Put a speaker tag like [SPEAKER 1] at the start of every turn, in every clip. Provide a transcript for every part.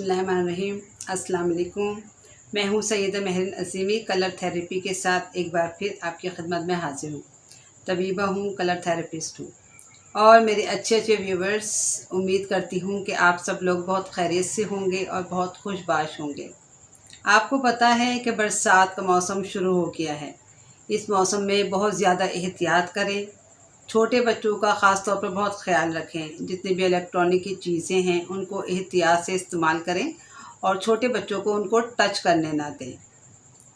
[SPEAKER 1] बिस्मिल्लाहिर्रहमानिर्रहीम। अस्सलाम वालेकुम। मैं हूँ सैयदा महरीन अज़ीमी, कलर थेरेपी के साथ एक बार फिर आपकी खिदमत में हाजिर हूँ। तबीबा हूँ, कलर थेरेपिस्ट हूँ और मेरे अच्छे अच्छे व्यूवर्स, उम्मीद करती हूँ कि आप सब लोग बहुत खैरियत से होंगे और बहुत खुशबाश होंगे। आपको पता है कि बरसात का मौसम शुरू हो गया है। इस मौसम में बहुत ज़्यादा एहतियात करें। छोटे बच्चों का ख़ास तौर पर बहुत ख़्याल रखें। जितनी भी इलेक्ट्रॉनिक की चीज़ें हैं उनको एहतियात से इस्तेमाल करें और छोटे बच्चों को उनको टच करने ना दें।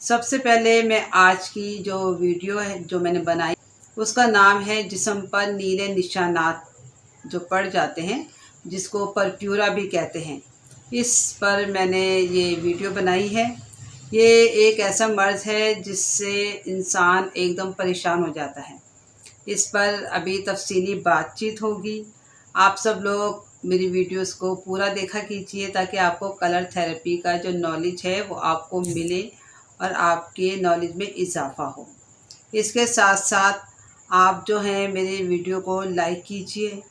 [SPEAKER 1] सबसे पहले मैं आज की जो वीडियो है जो मैंने बनाई उसका नाम है जिस्म पर नीले निशानात जो पड़ जाते हैं, जिसको परप्यूरा भी कहते हैं। इस पर मैंने ये वीडियो बनाई है। ये एक ऐसा मर्ज़ है जिससे इंसान एकदम परेशान हो जाता है। इस पर अभी तफसीली बातचीत होगी। आप सब लोग मेरी वीडियोस को पूरा देखा कीजिए ताकि आपको कलर थेरेपी का जो नॉलेज है वो आपको मिले और आपके नॉलेज में इजाफ़ा हो। इसके साथ साथ आप जो हैं मेरे वीडियो को लाइक कीजिए,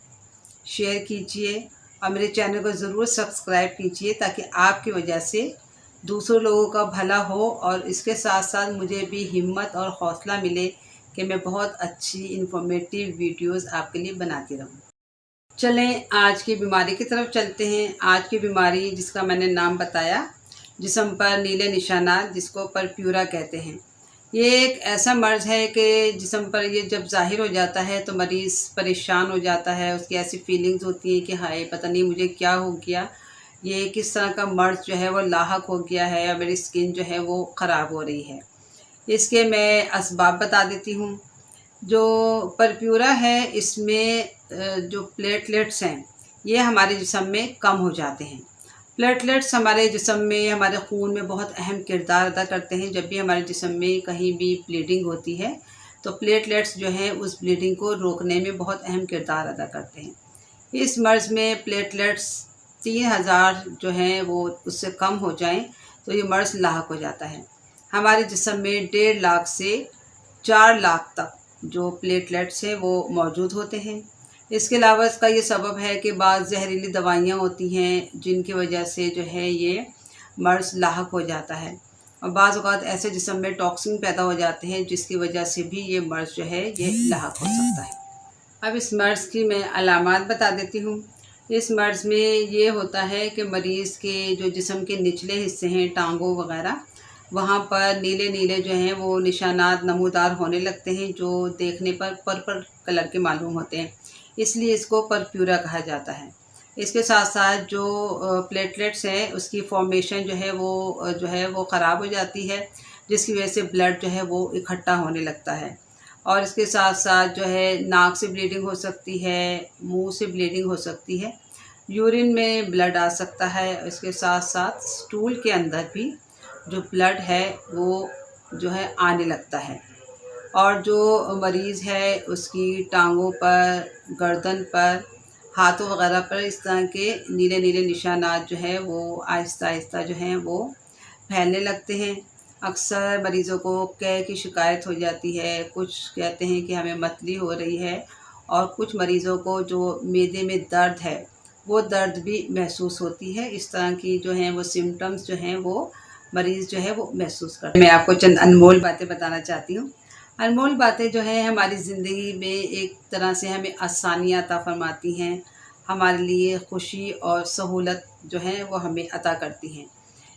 [SPEAKER 1] शेयर कीजिए और मेरे चैनल को ज़रूर सब्सक्राइब कीजिए ताकि आपकी वजह से दूसरों लोगों का भला हो और इसके साथ साथ मुझे भी हिम्मत और हौसला मिले कि मैं बहुत अच्छी इन्फॉर्मेटिव वीडियोस आपके लिए बनाती रहूं। चलें आज की बीमारी की तरफ चलते हैं। आज की बीमारी जिसका मैंने नाम बताया, जिस्म पर नीले निशानात, जिसको परप्यूरा कहते हैं। ये एक ऐसा मर्ज़ है कि जिस्म पर ये जब ज़ाहिर हो जाता है तो मरीज़ परेशान हो जाता है। उसकी ऐसी फीलिंग्स होती हैं कि हाय पता नहीं मुझे क्या हो गया, ये किस तरह का मर्ज़ जो है वो लाहक हो गया है और मेरी स्किन जो है वो ख़राब हो रही है। इसके मैं असबाब बता देती हूँ। जो परप्यूरा है इसमें जो प्लेटलेट्स हैं ये हमारे जिस्म में कम हो जाते हैं। प्लेटलेट्स हमारे जिस्म में, हमारे खून में बहुत अहम किरदार अदा करते हैं। जब भी हमारे जिस्म में कहीं भी ब्लीडिंग होती है तो प्लेटलेट्स जो हैं उस ब्लीडिंग को रोकने में बहुत अहम किरदार अदा करते हैं। इस मर्ज़ में प्लेटलेट्स 3000 जो हैं वो उससे कम हो जाएं तो ये मर्ज़ लाहक हो जाता है। हमारे जिस्म में 1.5 लाख से 4 लाख तक जो प्लेटलेट्स हैं वो मौजूद होते हैं। इसके अलावा इसका ये सबब है कि बाज़ जहरीली दवाइयाँ होती हैं जिनकी वजह से जो है ये मर्ज़ लाहक हो जाता है और बाज़ औक़ात ऐसे जिस्म में टॉक्सिन पैदा हो जाते हैं जिसकी वजह से भी ये मर्ज़ जो है ये लाहक हो सकता है। अब इस मर्ज़ की मैं अलामात बता देती हूँ। इस मर्ज़ में ये होता है कि मरीज़ के जो जिस्म के निचले हिस्से हैं, टांगों वग़ैरह, वहाँ पर नीले नीले जो हैं वो निशानात नमूदार होने लगते हैं जो देखने पर पर्पल कलर के मालूम होते हैं, इसलिए इसको परप्यूरा कहा जाता है। इसके साथ साथ जो प्लेटलेट्स हैं उसकी फॉर्मेशन जो है वो ख़राब हो जाती है, जिसकी वजह से ब्लड जो है वो इकट्ठा होने लगता है और इसके साथ साथ जो है नाक से ब्लीडिंग हो सकती है, मुंह से ब्लीडिंग हो सकती है, यूरिन में ब्लड आ सकता है। इसके साथ साथ स्टूल के अंदर भी जो ब्लड है वो जो है आने लगता है और जो मरीज़ है उसकी टांगों पर, गर्दन पर, हाथों वगैरह पर इस तरह के नीले नीले निशानात जो हैं वो आहिस्ता आहिस्ता जो हैं वो फैलने लगते हैं। अक्सर मरीज़ों को कै की शिकायत हो जाती है, कुछ कहते हैं कि हमें मतली हो रही है और कुछ मरीज़ों को जो मैदे में दर्द है वो दर्द भी महसूस होती है। इस तरह की जो हैं वो सिम्पटम्स जो हैं वो मरीज़ जो है वो महसूस करते हैं। मैं आपको चंद अनमोल बातें बताना चाहती हूँ। अनमोल बातें जो हैं हमारी ज़िंदगी में एक तरह से हमें आसानियाँ अता फ़रमाती हैं, हमारे लिए खुशी और सहूलत जो है वो हमें अता करती हैं।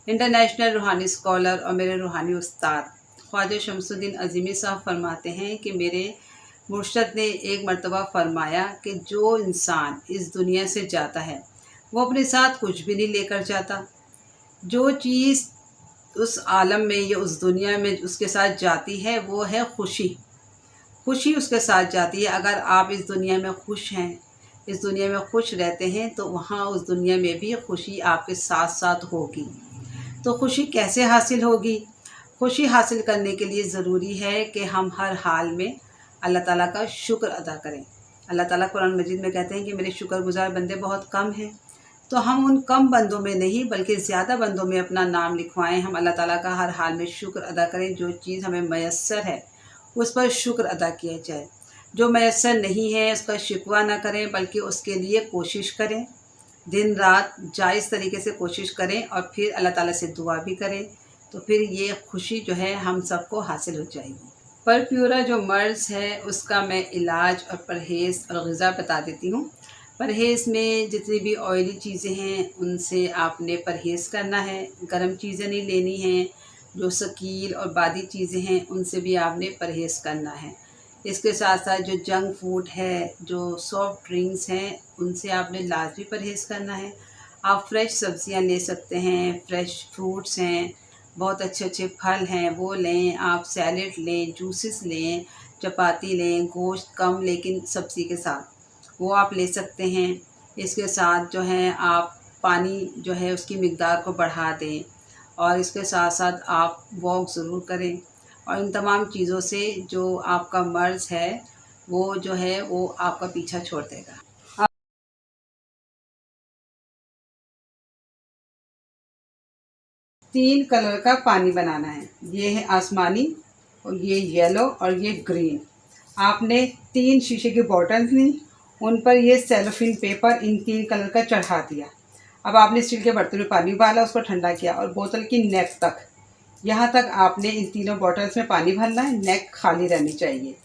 [SPEAKER 1] इंटरनेशनल रूहानी स्कॉलर और मेरे रूहानी उस्ताद ख्वाजा शमसुद्दीन अज़ीमी साहब फरमाते हैं कि मेरे मुर्शद ने एक मरतबा फ़रमाया कि जो इंसान इस दुनिया से जाता है वो अपने साथ कुछ भी नहीं लेकर जाता। जो चीज़ उस आलम में या उस दुनिया में उसके साथ जाती है वो है खुशी। खुशी उसके साथ जाती है। अगर आप इस दुनिया में खुश हैं, इस दुनिया में खुश रहते हैं तो वहाँ उस दुनिया में भी खुशी आपके साथ साथ होगी। तो खुशी कैसे हासिल होगी? खुशी हासिल करने के लिए ज़रूरी है कि हम हर हाल में अल्लाह ताला का शुक्र अदा करें। अल्लाह ताला कुरान मजीद में कहते हैं कि मेरे शुक्रगुज़ार बंदे बहुत कम हैं। तो हम उन कम बंदों में नहीं बल्कि ज़्यादा बंदों में अपना नाम लिखवाएं। हम अल्लाह ताला का हर हाल में शुक्र अदा करें। जो चीज़ हमें मयस्सर है उस पर शुक्र अदा किया जाए। जो मयस्सर नहीं है उसका शिकवा ना करें बल्कि उसके लिए कोशिश करें। दिन रात जायज़ तरीके से कोशिश करें और फिर अल्लाह ताला से दुआ भी करें, तो फिर ये खुशी जो है हम सबको हासिल हो जाएगी। परप्यूरा जो मर्ज़ है उसका मैं इलाज और परहेज़ और ग़िज़ा बता देती हूँ। परहेज़ में जितनी भी ऑयली चीज़ें हैं उनसे आपने परहेज़ करना है, गरम चीज़ें नहीं लेनी हैं, जो शकील और बादी चीज़ें हैं उनसे भी आपने परहेज़ करना है। इसके साथ साथ जो जंक फूड है, जो सॉफ्ट ड्रिंक्स हैं, उनसे आपने लाज़मी परहेज़ करना है। आप फ्रेश सब्ज़ियाँ ले सकते हैं, फ्रेश फ्रूट्स हैं, बहुत अच्छे-अच्छे फल हैं वो लें, आप सैलेड लें, जूसेस लें, चपाती लें, गोश्त कम लेकिन सब्ज़ी के साथ, वो आप ले सकते हैं। इसके साथ जो है आप पानी जो है उसकी मिक़दार को बढ़ा दें और इसके साथ-साथ आप वॉक ज़रूर करें और इन तमाम चीज़ों से जो आपका मर्ज़ है, वो जो है वो आपका पीछा छोड़ देगा। 3 कलर का पानी बनाना है। ये है आसमानी और ये येलो और ये ग्रीन। आपने 3 शीशे की बॉटल्स ली, उन पर ये सेलोफेन पेपर इन 3 कलर का चढ़ा दिया। अब आपने स्टील के बर्तन में पानी उबाला, उसको ठंडा किया और बोतल की नेक तक, यहाँ तक आपने इन तीनों बॉटल्स में पानी भरना है, नेक खाली रहनी चाहिए।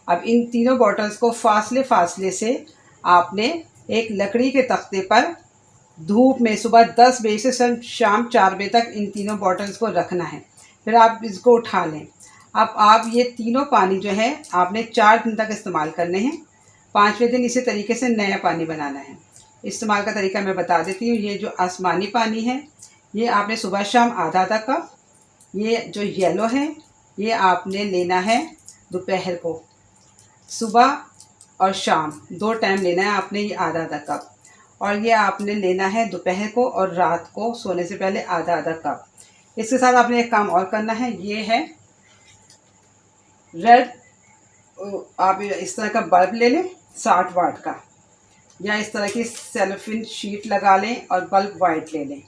[SPEAKER 1] अब इन तीनों बॉटल्स को फासले से आपने एक लकड़ी के तख्ते पर धूप में सुबह 10 बजे से शाम 4 बजे तक इन तीनों बॉटल्स को रखना है। फिर आप इसको उठा लें। अब आप ये तीनों पानी जो है आपने 4 दिन तक इस्तेमाल करने हैं। 5वें दिन इसी तरीके से नया पानी बनाना है। इस्तेमाल का तरीका मैं बता देती हूँ। ये जो आसमानी पानी है, ये आपने सुबह शाम आधा कप। ये जो येलो है, ये आपने लेना है दोपहर को। सुबह और शाम 2 टाइम लेना है आपने ये आधा कप। और ये आपने लेना है दोपहर को और रात को सोने से पहले आधा कप। इसके साथ आपने एक काम और करना है, ये है रेड, आप इस तरह का बल्ब ले लें 60 वाट का, या इस तरह की सेलोफेन शीट लगा लें और बल्ब वाइट ले लें।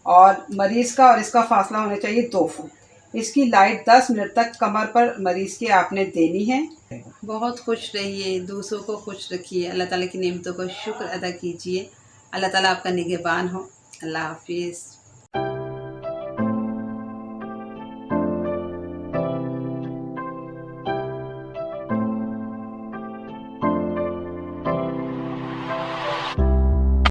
[SPEAKER 1] और मरीज़ का और इसका फासला होना चाहिए 2 फुट। इसकी लाइट 10 मिनट तक कमर पर मरीज़ के आपने देनी है। बहुत खुश रहिए, दूसरों को खुश रखिए, अल्लाह ताला की नेमतों का शुक्र अदा कीजिए। अल्लाह ताला आपका निगहबान हो। अल्लाह हाफ़िज़।